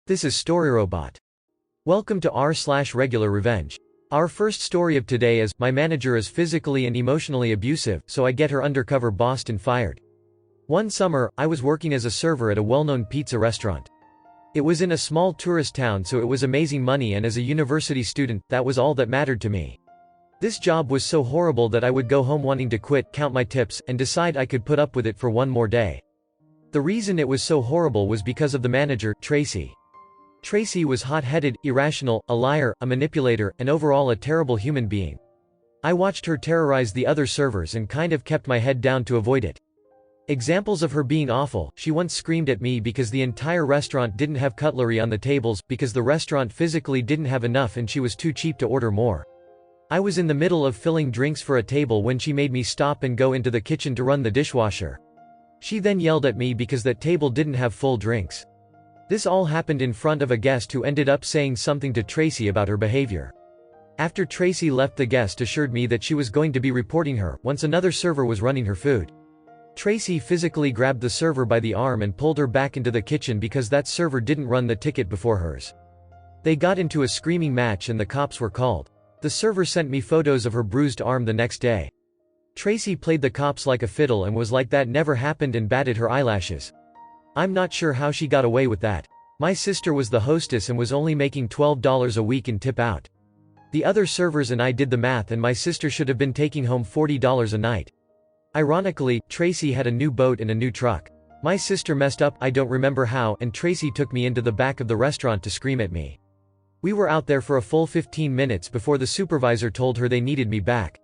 This is StoryRobot. Welcome to r/RegularRevenge. Our first story of today is, my manager is physically and emotionally abusive, so I get her undercover bossed and fired. One summer, I was working as a server at a well-known pizza restaurant. It was in a small tourist town, so it was amazing money, and as a university student, that was all that mattered to me. This job was so horrible that I would go home wanting to quit, count my tips, and decide I could put up with it for one more day. The reason it was so horrible was because of the manager, Tracy. Tracy was hot-headed, irrational, a liar, a manipulator, and overall a terrible human being. I watched her terrorize the other servers and kind of kept my head down to avoid it. Examples of her being awful: she once screamed at me because the entire restaurant didn't have cutlery on the tables, because the restaurant physically didn't have enough and she was too cheap to order more. I was in the middle of filling drinks for a table when she made me stop and go into the kitchen to run the dishwasher. She then yelled at me because that table didn't have full drinks. This all happened in front of a guest who ended up saying something to Tracy about her behavior. After Tracy left, the guest assured me that she was going to be reporting her once another server was running her food. Tracy physically grabbed the server by the arm and pulled her back into the kitchen because that server didn't run the ticket before hers. They got into a screaming match and the cops were called. The server sent me photos of her bruised arm the next day. Tracy played the cops like a fiddle and was like that never happened and batted her eyelashes. I'm not sure how she got away with that. My sister was the hostess and was only making $12 a week in tip out. The other servers and I did the math, and my sister should have been taking home $40 a night. Ironically, Tracy had a new boat and a new truck. My sister messed up, I don't remember how, and Tracy took me into the back of the restaurant to scream at me. We were out there for a full 15 minutes before the supervisor told her they needed me back.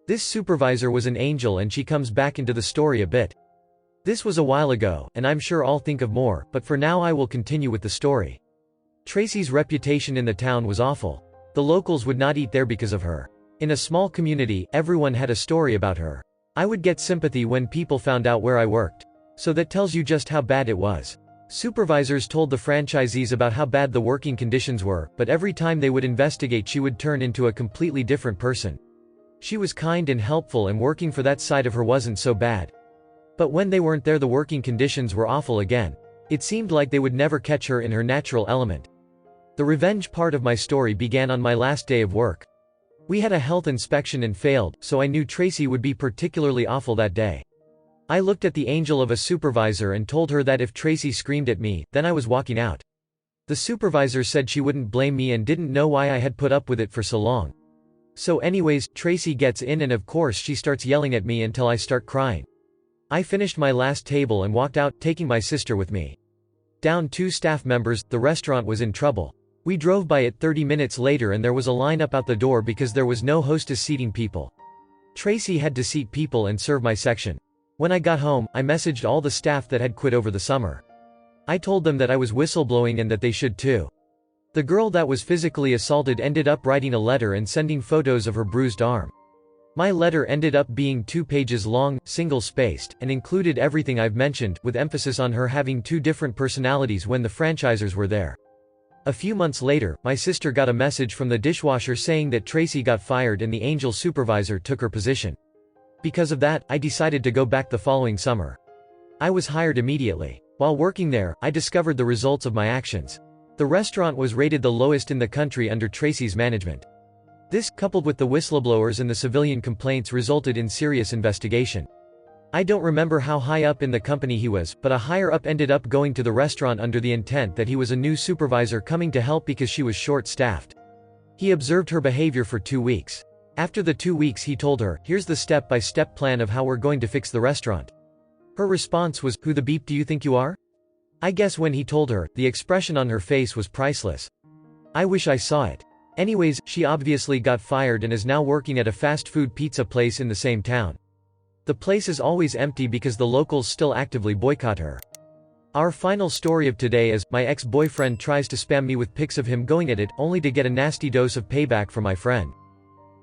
This supervisor was an angel, and she comes back into the story a bit. This was a while ago, and I'm sure I'll think of more, but for now I will continue with the story. Tracy's reputation in the town was awful. The locals would not eat there because of her. In a small community, everyone had a story about her. I would get sympathy when people found out where I worked. So that tells you just how bad it was. Supervisors told the franchisees about how bad the working conditions were, but every time they would investigate, she would turn into a completely different person. She was kind and helpful, and working for that side of her wasn't so bad. But when they weren't there, the working conditions were awful again. It seemed like they would never catch her in her natural element. The revenge part of my story began on my last day of work. We had a health inspection and failed, so I knew Tracy would be particularly awful that day. I looked at the angel of a supervisor and told her that if Tracy screamed at me, then I was walking out. The supervisor said she wouldn't blame me and didn't know why I had put up with it for so long. So anyways, Tracy gets in and of course she starts yelling at me until I start crying. I finished my last table and walked out, taking my sister with me. Down 2 staff members, the restaurant was in trouble. We drove by it 30 minutes later and there was a line up out the door because there was no hostess seating people. Tracy had to seat people and serve my section. When I got home, I messaged all the staff that had quit over the summer. I told them that I was whistleblowing and that they should too. The girl that was physically assaulted ended up writing a letter and sending photos of her bruised arm. My letter ended up being 2 pages long, single-spaced, and included everything I've mentioned, with emphasis on her having 2 different personalities when the franchisers were there. A few months later, my sister got a message from the dishwasher saying that Tracy got fired and the angel supervisor took her position. Because of that, I decided to go back the following summer. I was hired immediately. While working there, I discovered the results of my actions. The restaurant was rated the lowest in the country under Tracy's management. This, coupled with the whistleblowers and the civilian complaints, resulted in serious investigation. I don't remember how high up in the company he was, but a higher up ended up going to the restaurant under the intent that he was a new supervisor coming to help because she was short-staffed. He observed her behavior for 2 weeks. After the 2 weeks, he told her, "Here's the step-by-step plan of how we're going to fix the restaurant." Her response was, "Who the beep do you think you are?" I guess when he told her, the expression on her face was priceless. I wish I saw it. Anyways, she obviously got fired and is now working at a fast food pizza place in the same town. The place is always empty because the locals still actively boycott her. Our final story of today is, my ex-boyfriend tries to spam me with pics of him going at it, only to get a nasty dose of payback from my friend.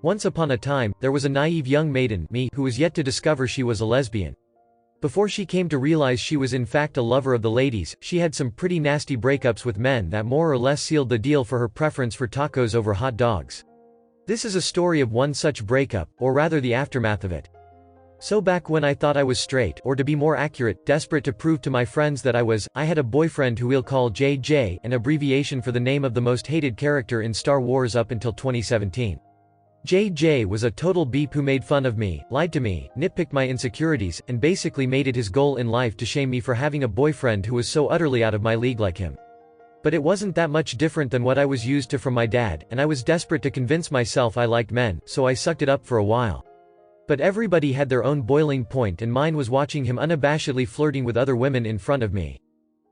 Once upon a time, there was a naive young maiden, me, who was yet to discover she was a lesbian. Before she came to realize she was in fact a lover of the ladies, she had some pretty nasty breakups with men that more or less sealed the deal for her preference for tacos over hot dogs. This is a story of one such breakup, or rather the aftermath of it. So back when I thought I was straight, or to be more accurate, desperate to prove to my friends that I had a boyfriend who we'll call JJ, an abbreviation for the name of the most hated character in Star Wars up until 2017. JJ was a total beep who made fun of me, lied to me, nitpicked my insecurities, and basically made it his goal in life to shame me for having a boyfriend who was so utterly out of my league like him. But it wasn't that much different than what I was used to from my dad, and I was desperate to convince myself I liked men, so I sucked it up for a while. But everybody had their own boiling point, and mine was watching him unabashedly flirting with other women in front of me.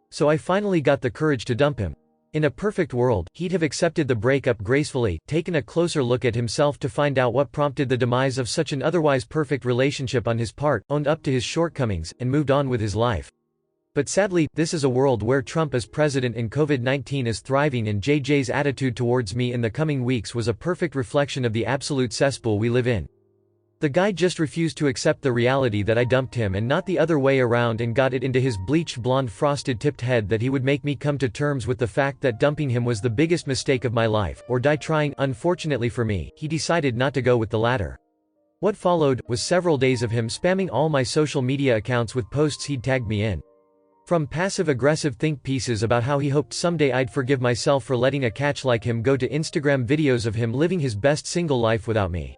So I finally got the courage to dump him. In a perfect world, he'd have accepted the breakup gracefully, taken a closer look at himself to find out what prompted the demise of such an otherwise perfect relationship on his part, owned up to his shortcomings, and moved on with his life. But sadly, this is a world where Trump is president and COVID-19 is thriving, and JJ's attitude towards me in the coming weeks was a perfect reflection of the absolute cesspool we live in. The guy just refused to accept the reality that I dumped him and not the other way around, and got it into his bleached blonde frosted tipped head that he would make me come to terms with the fact that dumping him was the biggest mistake of my life, or die trying. Unfortunately for me, he decided not to go with the latter. What followed was several days of him spamming all my social media accounts with posts he'd tagged me in. From passive-aggressive think pieces about how he hoped someday I'd forgive myself for letting a catch like him go, to Instagram videos of him living his best single life without me.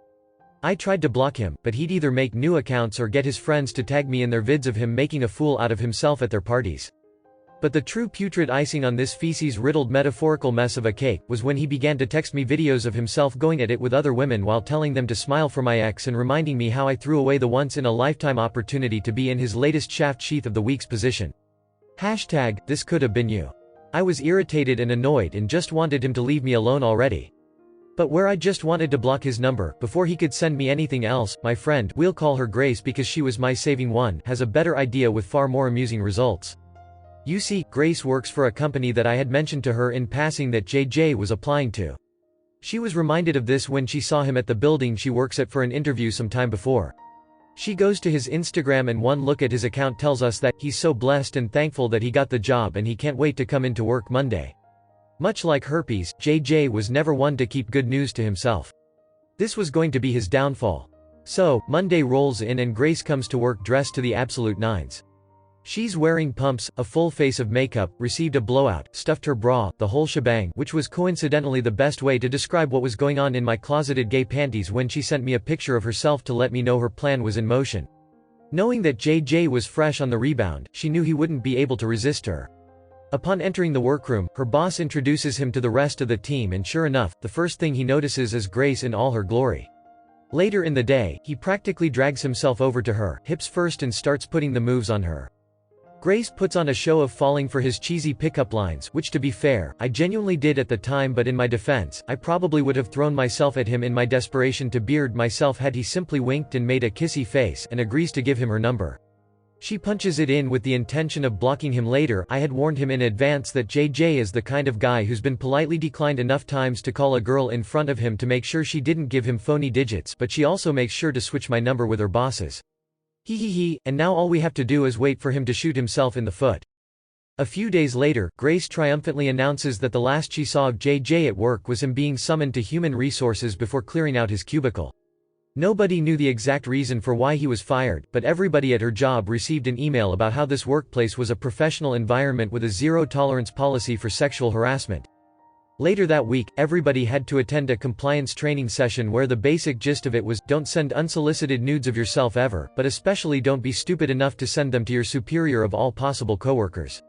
I tried to block him, but he'd either make new accounts or get his friends to tag me in their vids of him making a fool out of himself at their parties. But the true putrid icing on this feces-riddled metaphorical mess of a cake was when he began to text me videos of himself going at it with other women while telling them to smile for my ex and reminding me how I threw away the once-in-a-lifetime opportunity to be in his latest shaft sheath of the week's position. Hashtag, this could have been you. I was irritated and annoyed and just wanted him to leave me alone already. But where I just wanted to block his number, before he could send me anything else, my friend, we'll call her Grace because she was my saving one, has a better idea with far more amusing results. You see, Grace works for a company that I had mentioned to her in passing that JJ was applying to. She was reminded of this when she saw him at the building she works at for an interview some time before. She goes to his Instagram, and one look at his account tells us that he's so blessed and thankful that he got the job and he can't wait to come into work Monday. Much like herpes, JJ was never one to keep good news to himself. This was going to be his downfall. So, Monday rolls in and Grace comes to work dressed to the absolute nines. She's wearing pumps, a full face of makeup, received a blowout, stuffed her bra, the whole shebang, which was coincidentally the best way to describe what was going on in my closeted gay panties when she sent me a picture of herself to let me know her plan was in motion. Knowing that JJ was fresh on the rebound, she knew he wouldn't be able to resist her. Upon entering the workroom, her boss introduces him to the rest of the team, and sure enough, the first thing he notices is Grace in all her glory. Later in the day, he practically drags himself over to her, hips first, and starts putting the moves on her. Grace puts on a show of falling for his cheesy pickup lines, which, to be fair, I genuinely did at the time, but in my defense, I probably would have thrown myself at him in my desperation to beard myself had he simply winked and made a kissy face, and agrees to give him her number. She punches it in with the intention of blocking him later. I had warned him in advance that JJ is the kind of guy who's been politely declined enough times to call a girl in front of him to make sure she didn't give him phony digits, but she also makes sure to switch my number with her bosses. And now all we have to do is wait for him to shoot himself in the foot. A few days later, Grace triumphantly announces that the last she saw of JJ at work was him being summoned to human resources before clearing out his cubicle. Nobody knew the exact reason for why he was fired, but everybody at her job received an email about how this workplace was a professional environment with a zero-tolerance policy for sexual harassment. Later that week, everybody had to attend a compliance training session where the basic gist of it was, don't send unsolicited nudes of yourself ever, but especially don't be stupid enough to send them to your superior of all possible coworkers.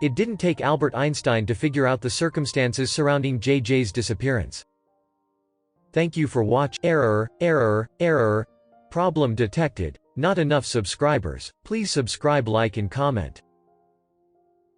It didn't take Albert Einstein to figure out the circumstances surrounding JJ's disappearance. Thank you for watching. Error. Problem detected. Not enough subscribers. Please subscribe, like and comment.